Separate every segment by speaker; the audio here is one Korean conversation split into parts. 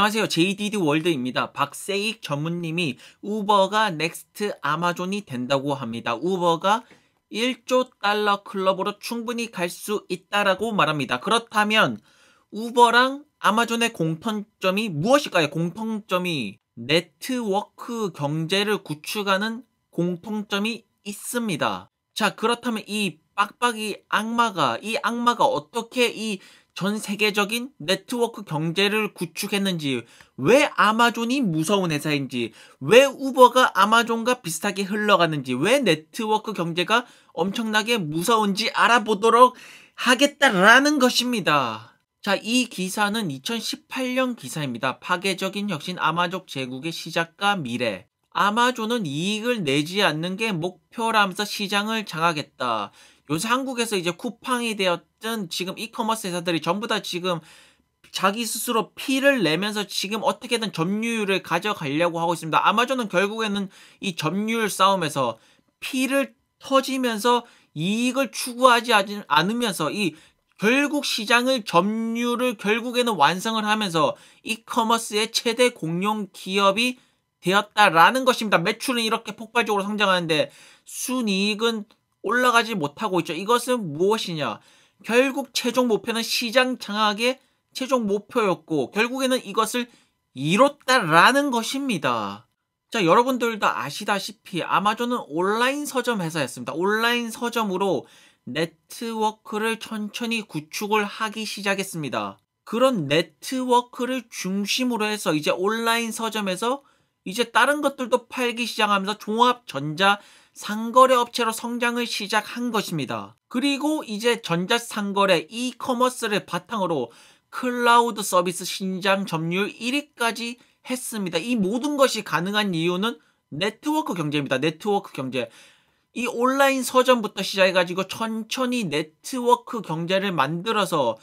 Speaker 1: 안녕하세요. JDD 월드입니다. 박세익 전무님이 우버가 넥스트 아마존이 된다고 합니다. 우버가 1조 달러 클럽으로 충분히 갈 수 있다라고 말합니다. 그렇다면 우버랑 아마존의 공통점이 무엇일까요? 공통점이 네트워크 경제를 구축하는 공통점이 있습니다. 자, 그렇다면 이 빡빡이 악마가, 이 악마가 어떻게 이 전 세계적인 네트워크 경제를 구축했는지, 왜 아마존이 무서운 회사인지, 왜 우버가 아마존과 비슷하게 흘러가는지, 왜 네트워크 경제가 엄청나게 무서운지 알아보도록 하겠다라는 것입니다. 자, 이 기사는 2018년 기사입니다. 파괴적인 혁신 아마존 제국의 시작과 미래. 아마존은 이익을 내지 않는 게 목표라면서 시장을 장악했다. 요새 한국에서 이제 쿠팡이 되었든 지금 이커머스 회사들이 전부 다 지금 자기 스스로 피를 내면서 지금 어떻게든 점유율을 가져가려고 하고 있습니다. 아마존은 결국에는 이 점유율 싸움에서 피를 터지면서 이익을 추구하지 않으면서 이 결국 시장을 점유를 결국에는 완성을 하면서 이커머스의 최대 공룡 기업이 되었다라는 것입니다. 매출은 이렇게 폭발적으로 성장하는데 순이익은 올라가지 못하고 있죠. 이것은 무엇이냐? 결국 최종 목표는 시장 장악의 최종 목표였고 결국에는 이것을 이뤘다라는 것입니다. 자, 여러분들도 아시다시피 아마존은 온라인 서점 회사였습니다. 온라인 서점으로 네트워크를 천천히 구축을 하기 시작했습니다. 그런 네트워크를 중심으로 해서 이제 온라인 서점에서 이제 다른 것들도 팔기 시작하면서 종합 전자 상거래 업체로 성장을 시작한 것입니다. 그리고 이제 전자상거래 이커머스를 바탕으로 클라우드 서비스 신장 점유율 1위까지 했습니다. 이 모든 것이 가능한 이유는 네트워크 경제입니다. 네트워크 경제. 이 온라인 서점부터 시작해가지고 천천히 네트워크 경제를 만들어서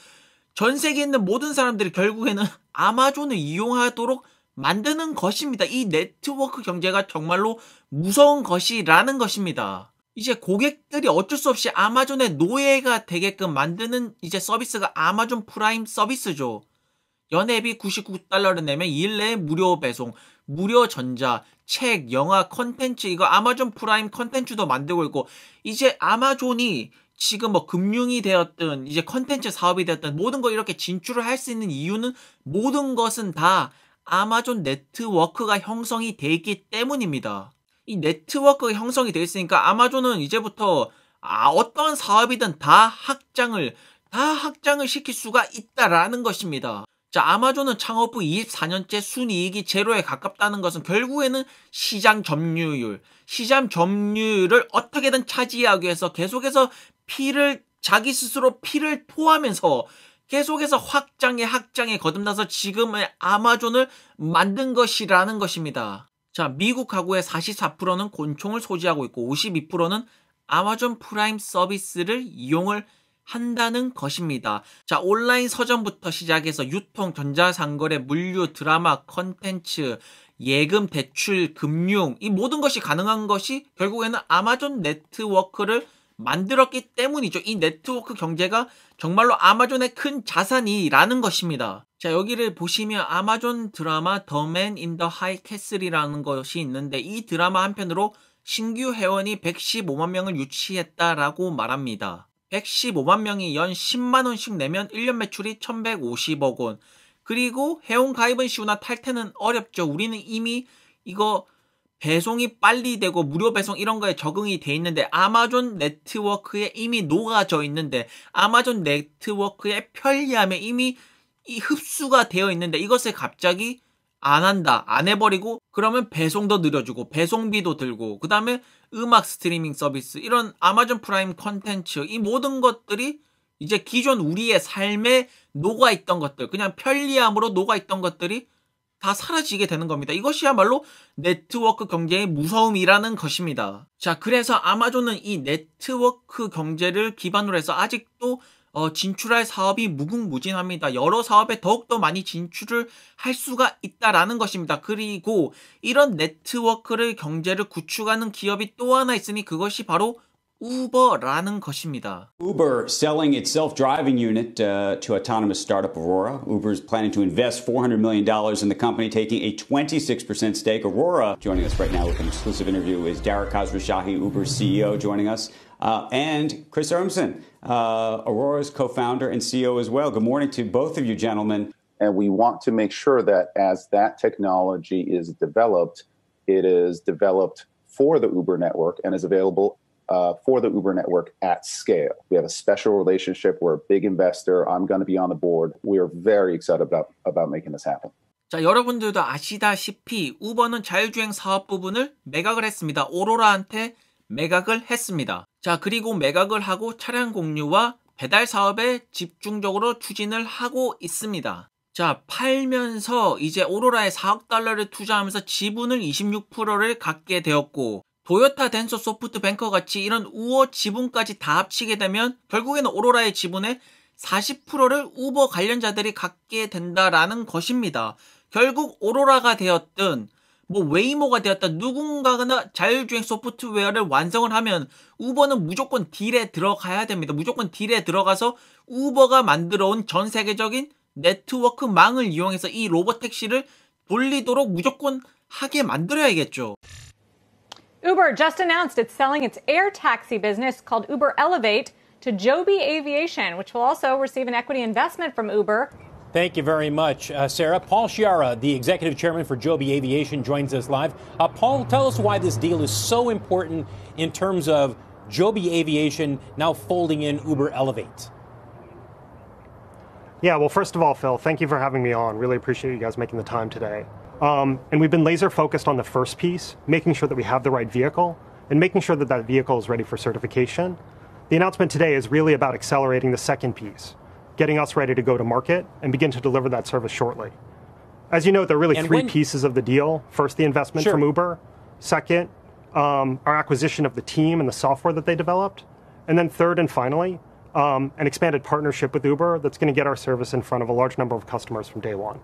Speaker 1: 전 세계에 있는 모든 사람들이 결국에는 아마존을 이용하도록 만드는 것입니다. 이 네트워크 경제가 정말로 무서운 것이라는 것입니다. 이제 고객들이 어쩔 수 없이 아마존의 노예가 되게끔 만드는 이제 서비스가 아마존 프라임 서비스죠. 연회비 99달러를 내면 2일 내에 무료 배송, 무료 전자, 책, 영화, 컨텐츠, 이거 아마존 프라임 컨텐츠도 만들고 있고, 이제 아마존이 지금 뭐 금융이 되었든 이제 컨텐츠 사업이 되었든 모든 거 이렇게 진출을 할 수 있는 이유는 모든 것은 다 아마존 네트워크가 형성이 되어 있기 때문입니다. 이 네트워크가 형성이 되어 있으니까 아마존은 이제부터 어떤 사업이든 다 확장을 시킬 수가 있다라는 것입니다. 자, 아마존은 창업 후 24년째 순이익이 제로에 가깝다는 것은 결국에는 시장 점유율을 어떻게든 차지하기 위해서 계속해서 자기 스스로 피를 토하면서 계속해서 확장에 거듭나서 지금의 아마존을 만든 것이라는 것입니다. 자, 미국 가구의 44%는 곤충을 소지하고 있고 52%는 아마존 프라임 서비스를 이용을 한다는 것입니다. 자, 온라인 서점부터 시작해서 유통, 전자상거래, 물류, 드라마, 컨텐츠, 예금, 대출, 금융 이 모든 것이 가능한 것이 결국에는 아마존 네트워크를 만들었기 때문이죠. 이 네트워크 경제가 정말로 아마존의 큰 자산이라는 것입니다. 자, 여기를 보시면 아마존 드라마 더 맨 인 더 하이 캐슬이라는 것이 있는데 이 드라마 한 편으로 신규 회원이 115만 명을 유치했다라고 말합니다. 115만 명이 연 10만 원씩 내면 1년 매출이 1150억 원. 그리고 회원 가입은 쉬우나 탈퇴는 어렵죠. 우리는 이미 이거 배송이 빨리 되고 무료 배송 이런 거에 적응이 돼 있는데 아마존 네트워크에 이미 녹아져 있는데 아마존 네트워크의 편리함에 이미 이 흡수가 되어 있는데 이것을 갑자기 안 해버리고 그러면 배송도 느려지고 배송비도 들고 그 다음에 음악 스트리밍 서비스 이런 아마존 프라임 컨텐츠 이 모든 것들이 이제 기존 우리의 삶에 녹아있던 것들 그냥 편리함으로 녹아있던 것들이 다 사라지게 되는 겁니다. 이것이야말로 네트워크 경제의 무서움이라는 것입니다. 자, 그래서 아마존은 이 네트워크 경제를 기반으로 해서 아직도 진출할 사업이 무궁무진합니다. 여러 사업에 더욱더 많이 진출을 할 수가 있다라는 것입니다. 그리고 이런 네트워크를 경제를 구축하는 기업이 또 하나 있으니 그것이 바로 우버라는 것입니다.
Speaker 2: Uber selling its self-driving unit to autonomous startup Aurora. Uber is planning to invest $400 million in the company, taking a 26% stake. Aurora, joining us right now with an exclusive interview, is Derek Khosrowshahi, Uber's CEO, joining us, and Chris Urmson, Aurora's co-founder and CEO as well. Good morning to both of you, gentlemen.
Speaker 3: And we want to make sure that as that technology is developed, it is developed for the Uber network and is available for the Uber network at scale. We have a special relationship. We're a big investor. I'm going to be on the board. We are very excited about making this happen.
Speaker 1: 자, 여러분들도 아시다시피 우버는 자율주행 사업 부분을 매각을 했습니다. 오로라한테 매각을 했습니다. 자, 그리고 매각을 하고 차량 공유와 배달 사업에 집중적으로 추진을 하고 있습니다. 자, 팔면서 이제 오로라에 4억 달러를 투자하면서 지분을 26%를 갖게 되었고, 도요타, 덴소, 소프트뱅크 같이 이런 우버 지분까지 다 합치게 되면 결국에는 오로라의 지분의 40%를 우버 관련자들이 갖게 된다라는 것입니다. 결국 오로라가 되었든 뭐 웨이모가 되었든 누군가가 자율주행 소프트웨어를 완성을 하면 우버는 무조건 딜에 들어가야 됩니다. 무조건 딜에 들어가서 우버가 만들어온 전 세계적인 네트워크망을 이용해서 이 로봇택시를 돌리도록 무조건 하게 만들어야겠죠.
Speaker 4: Uber just announced it's selling its air taxi business called Uber Elevate to Joby Aviation, which will also receive an equity investment from Uber.
Speaker 5: Thank you very much, Sarah. Paul Sciarra, the executive chairman for Joby Aviation, joins us live. Paul, tell us why this deal is so important in terms of Joby Aviation now folding in Uber Elevate.
Speaker 6: Yeah, well, first of all, Phil, thank you for having me on. Really appreciate you guys making the time today. And we've been laser focused on the first piece, making sure that we have the right vehicle and making sure that that vehicle is ready for certification. The announcement today is really about accelerating the second piece, getting us ready to go to market and begin to deliver that service shortly. As you know, there are really three pieces of the deal. First, the investment from Uber. Second, our acquisition of the team and the software that they developed. And then third and finally, an expanded partnership with Uber that's going to get our service in front of a large number of customers from day one.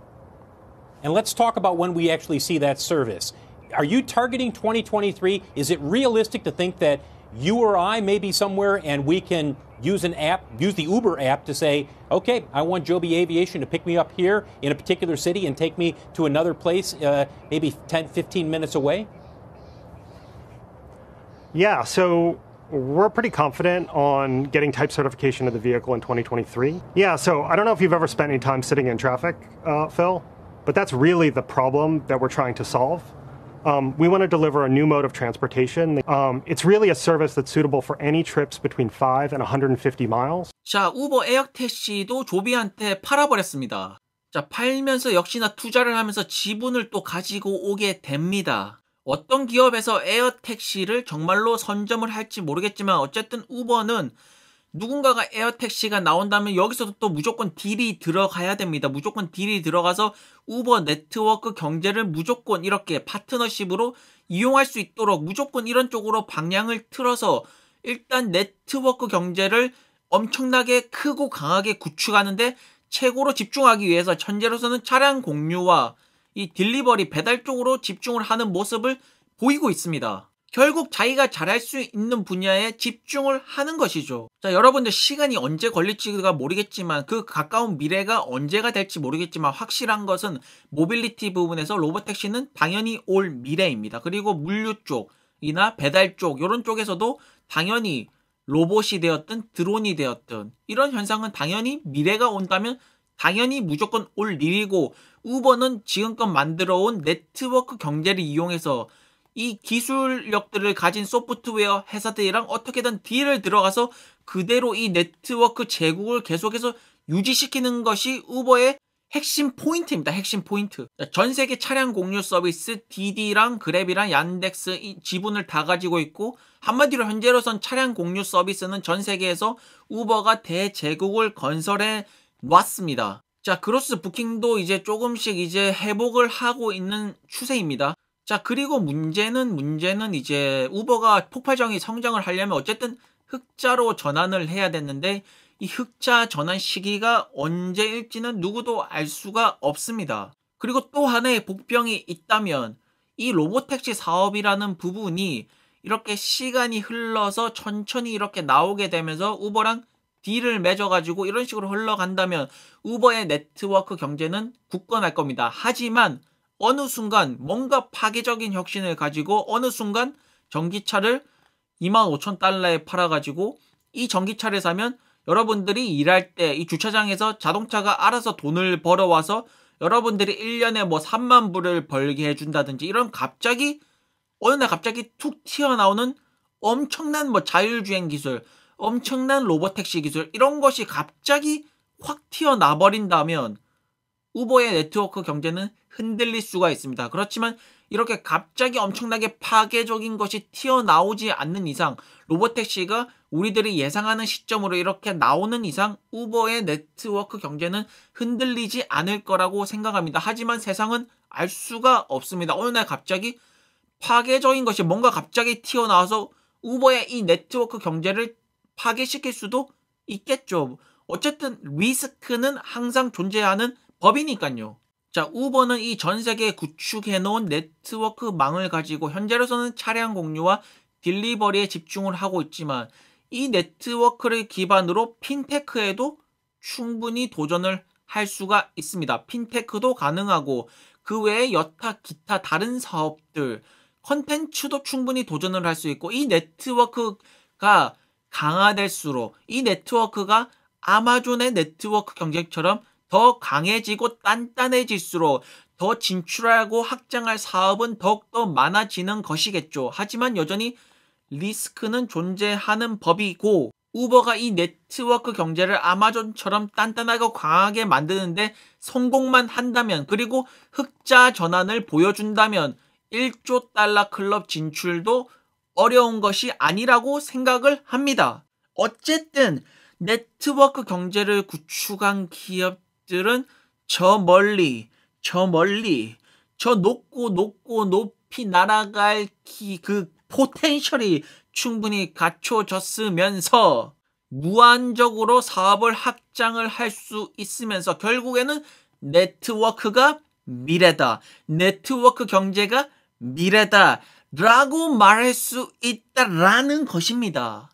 Speaker 5: And let's talk about when we actually see that service. Are you targeting 2023? Is it realistic to think that you or I may be somewhere and we can use an app, use the Uber app to say, okay, I want Joby Aviation to pick me up here in a particular city and take me to another place, maybe 10, 15 minutes away? Yeah,
Speaker 6: so we're pretty confident on getting type certification of the vehicle in 2023. Yeah, so I don't know if you've ever spent any time sitting in traffic, Phil, but that's really the problem that we're trying to solve. We want to deliver a new mode of transportation. It's really a service that's suitable for any trips between 5 and 150 miles.
Speaker 1: 자, 우버 에어택시도 조비한테 팔아버렸습니다. 자, 팔면서 역시나 투자를 하면서 지분을 또 가지고 오게 됩니다. 어떤 기업에서 에어택시를 정말로 선점을 할지 모르겠지만 어쨌든 우버는 누군가가 에어택시가 나온다면 여기서도 또 무조건 딜이 들어가야 됩니다. 무조건 딜이 들어가서 우버 네트워크 경제를 무조건 이렇게 파트너십으로 이용할 수 있도록 무조건 이런 쪽으로 방향을 틀어서 일단 네트워크 경제를 엄청나게 크고 강하게 구축하는데 최고로 집중하기 위해서 현재로서는 차량 공유와 이 딜리버리 배달 쪽으로 집중을 하는 모습을 보이고 있습니다. 결국 자기가 잘할 수 있는 분야에 집중을 하는 것이죠. 자, 여러분들 시간이 언제 걸릴지가 모르겠지만 그 가까운 미래가 언제가 될지 모르겠지만 확실한 것은 모빌리티 부분에서 로봇택시는 당연히 올 미래입니다. 그리고 물류 쪽이나 배달 쪽 이런 쪽에서도 당연히 로봇이 되었든 드론이 되었든 이런 현상은 당연히 미래가 온다면 당연히 무조건 올 일이고 우버는 지금껏 만들어온 네트워크 경제를 이용해서 이 기술력들을 가진 소프트웨어 회사들이랑 어떻게든 딜을 들어가서 그대로 이 네트워크 제국을 계속해서 유지시키는 것이 우버의 핵심 포인트입니다. 핵심 포인트. 전 세계 차량 공유 서비스 디디랑 그랩이랑 얀덱스 이 지분을 다 가지고 있고 한마디로 현재로선 차량 공유 서비스는 전 세계에서 우버가 대제국을 건설해 놨습니다. 자, 크로스 부킹도 이제 조금씩 이제 회복을 하고 있는 추세입니다. 자, 그리고 문제는 이제 우버가 폭발적인 성장을 하려면 어쨌든 흑자로 전환을 해야 됐는데 이 흑자 전환 시기가 언제일지는 누구도 알 수가 없습니다. 그리고 또 하나의 복병이 있다면 이 로봇택시 사업이라는 부분이 이렇게 시간이 흘러서 천천히 이렇게 나오게 되면서 우버랑 딜을 맺어가지고 이런 식으로 흘러간다면 우버의 네트워크 경제는 굳건할 겁니다. 하지만 어느 순간 뭔가 파괴적인 혁신을 가지고 어느 순간 전기차를 25,000달러에 팔아가지고 이 전기차를 사면 여러분들이 일할 때 이 주차장에서 자동차가 알아서 돈을 벌어와서 여러분들이 1년에 뭐 3만 불을 벌게 해준다든지 이런 갑자기 어느 날 갑자기 툭 튀어나오는 엄청난 뭐 자율주행 기술, 엄청난 로보택시 기술 이런 것이 갑자기 확 튀어나 버린다면 우버의 네트워크 경제는 흔들릴 수가 있습니다. 그렇지만 이렇게 갑자기 엄청나게 파괴적인 것이 튀어나오지 않는 이상 로보택시가 우리들이 예상하는 시점으로 이렇게 나오는 이상 우버의 네트워크 경제는 흔들리지 않을 거라고 생각합니다. 하지만 세상은 알 수가 없습니다. 어느 날 갑자기 파괴적인 것이 뭔가 갑자기 튀어나와서 우버의 이 네트워크 경제를 파괴시킬 수도 있겠죠. 어쨌든 리스크는 항상 존재하는 법이니까요. 자, 우버는 이 전 세계에 구축해놓은 네트워크망을 가지고 현재로서는 차량 공유와 딜리버리에 집중을 하고 있지만 이 네트워크를 기반으로 핀테크에도 충분히 도전을 할 수가 있습니다. 핀테크도 가능하고 그 외에 여타 기타 다른 사업들, 컨텐츠도 충분히 도전을 할 수 있고 이 네트워크가 강화될수록 이 네트워크가 아마존의 네트워크 경쟁처럼 더 강해지고 단단해질수록 더 진출하고 확장할 사업은 더욱더 많아지는 것이겠죠. 하지만 여전히 리스크는 존재하는 법이고 우버가 이 네트워크 경제를 아마존처럼 단단하고 강하게 만드는데 성공만 한다면 그리고 흑자 전환을 보여준다면 1조 달러 클럽 진출도 어려운 것이 아니라고 생각을 합니다. 어쨌든 네트워크 경제를 구축한 기업들은 저 멀리 저 높이 날아갈 그 포텐셜이 충분히 갖춰졌으면서 무한적으로 사업을 확장을 할 수 있으면서 결국에는 네트워크가 미래다. 네트워크 경제가 미래다. 라고 말할 수 있다라는 것입니다.